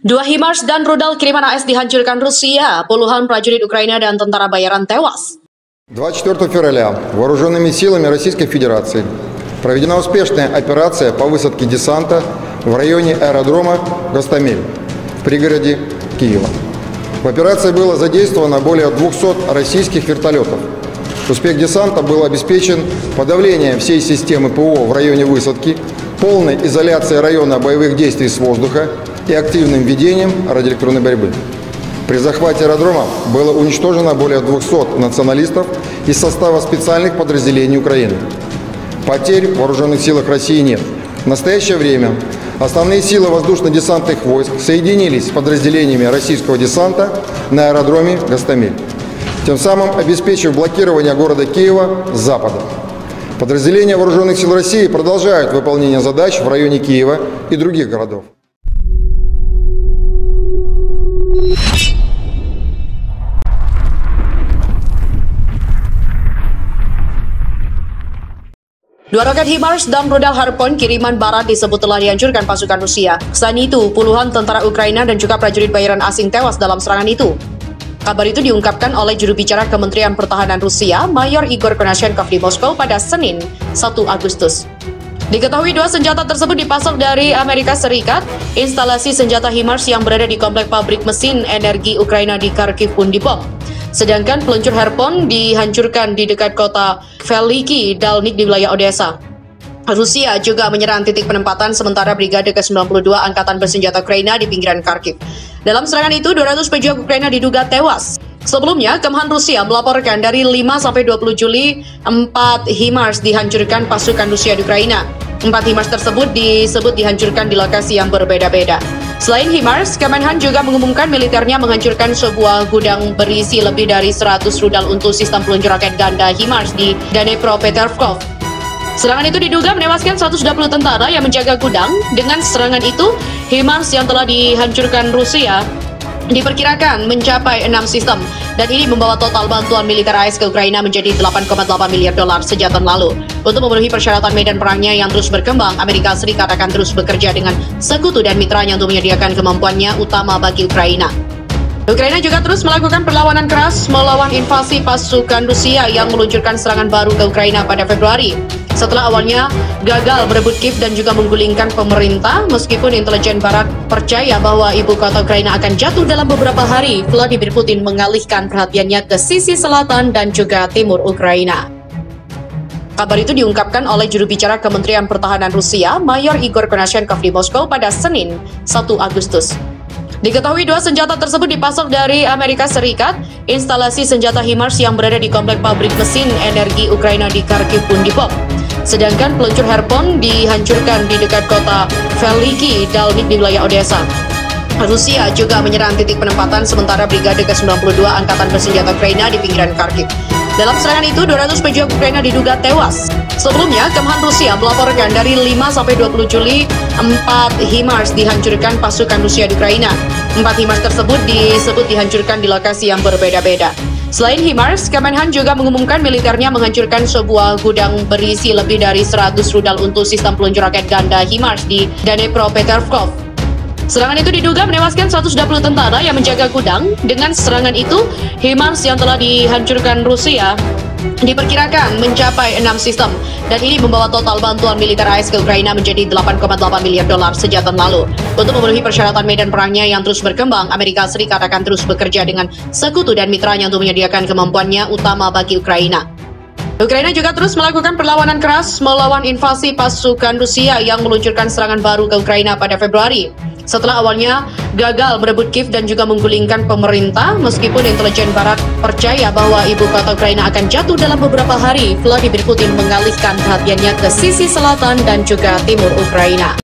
Dua HIMARS dan rudal kiriman AS dihancurkan Rusia, puluhan prajurit Ukraina dan tentara bayaran tewas. 24 февраля вооруженными силами Российской Федерации проведена успешная операция по высадке десанта в районе аэродрома Гостомель в пригороде Киева. В операции было задействовано более 200 российских вертолетов. Успех десанта был обеспечен подавлением всей системы ПВО в районе высадки, полной изоляцией района боевых действий с воздуха и активным ведением радиоэлектронной борьбы. При захвате аэродрома было уничтожено более 200 националистов из состава специальных подразделений Украины. Потерь в вооруженных силах России нет. В настоящее время основные силы воздушно-десантных войск соединились с подразделениями российского десанта на аэродроме Гостомель, тем самым обеспечив блокирование города Киева с запада. Подразделения вооруженных сил России продолжают выполнение задач в районе Киева и других городов. Dua roket HIMARS dan rudal Harpoon kiriman barat disebut telah dihancurkan pasukan Rusia. Selain itu, puluhan tentara Ukraina dan juga prajurit bayaran asing tewas dalam serangan itu. Kabar itu diungkapkan oleh juru bicara Kementerian Pertahanan Rusia, Mayor Igor Konashenkov di Moskow pada Senin, 1 Agustus. Diketahui dua senjata tersebut dipasok dari Amerika Serikat. Instalasi senjata HIMARS yang berada di komplek pabrik mesin energi Ukraina di Kharkiv pun dibom. Sedangkan peluncur Harpoon dihancurkan di dekat kota Veliki Dalnik di wilayah Odessa. Rusia juga menyerang titik penempatan sementara Brigade ke-92 Angkatan Bersenjata Ukraina di pinggiran Kharkiv. Dalam serangan itu, 200 pejuang Ukraina diduga tewas. Sebelumnya, Kemhan Rusia melaporkan dari 5-20 Juli, 4 HIMARS dihancurkan pasukan Rusia di Ukraina. 4 HIMARS tersebut disebut dihancurkan di lokasi yang berbeda-beda. Selain HIMARS, Kemenhan juga mengumumkan militernya menghancurkan sebuah gudang berisi lebih dari 100 rudal untuk sistem peluncur roket ganda HIMARS di Dnipropetrovsk. Serangan itu diduga menewaskan 120 tentara yang menjaga gudang. Dengan serangan itu, HIMARS yang telah dihancurkan Rusia diperkirakan mencapai 6 sistem, dan ini membawa total bantuan militer AS ke Ukraina menjadi 8,8 miliar dolar sejak tahun lalu. Untuk memenuhi persyaratan medan perangnya yang terus berkembang, Amerika Serikat akan terus bekerja dengan sekutu dan mitranya untuk menyediakan kemampuannya utama bagi Ukraina. Ukraina juga terus melakukan perlawanan keras melawan invasi pasukan Rusia yang meluncurkan serangan baru ke Ukraina pada Februari. Setelah awalnya gagal berebut Kiev dan juga menggulingkan pemerintah, meskipun intelijen barat percaya bahwa ibu kota Ukraina akan jatuh dalam beberapa hari, Vladimir Putin mengalihkan perhatiannya ke sisi selatan dan juga timur Ukraina. Kabar itu diungkapkan oleh juru bicara Kementerian Pertahanan Rusia, Mayor Igor Konashenkov di Moskow pada Senin, 1 Agustus. Diketahui dua senjata tersebut dipasok dari Amerika Serikat. Instalasi senjata HIMARS yang berada di komplek pabrik mesin energi Ukraina di Kharkiv pun dibom. Sedangkan peluncur Harpoon dihancurkan di dekat kota Veliki Dalnik di wilayah Odessa. Rusia juga menyerang titik penempatan sementara Brigade ke-92 Angkatan Bersenjata Ukraina di pinggiran Kharkiv. Dalam serangan itu, 200 pejuang Ukraina diduga tewas. Sebelumnya, Kemhan Rusia melaporkan dari 5-20 Juli, 4 HIMARS dihancurkan pasukan Rusia di Ukraina. 4 HIMARS tersebut disebut dihancurkan di lokasi yang berbeda-beda. Selain HIMARS, Kemenhan juga mengumumkan militernya menghancurkan sebuah gudang berisi lebih dari 100 rudal untuk sistem peluncur roket ganda HIMARS di Dnipropetrovsk. Serangan itu diduga menewaskan 120 tentara yang menjaga gudang. Dengan serangan itu, HIMARS yang telah dihancurkan Rusia diperkirakan mencapai 6 sistem, dan ini membawa total bantuan militer AS ke Ukraina menjadi 8,8 miliar dolar sejak tahun lalu. Untuk memenuhi persyaratan medan perangnya yang terus berkembang, Amerika Serikat akan terus bekerja dengan sekutu dan mitranya untuk menyediakan kemampuannya utama bagi Ukraina. Ukraina juga terus melakukan perlawanan keras melawan invasi pasukan Rusia yang meluncurkan serangan baru ke Ukraina pada Februari. Setelah awalnya gagal berebut Kiev dan juga menggulingkan pemerintah, meskipun intelijen barat percaya bahwa ibu kota Ukraina akan jatuh dalam beberapa hari, Vladimir Putin mengalihkan perhatiannya ke sisi selatan dan juga timur Ukraina.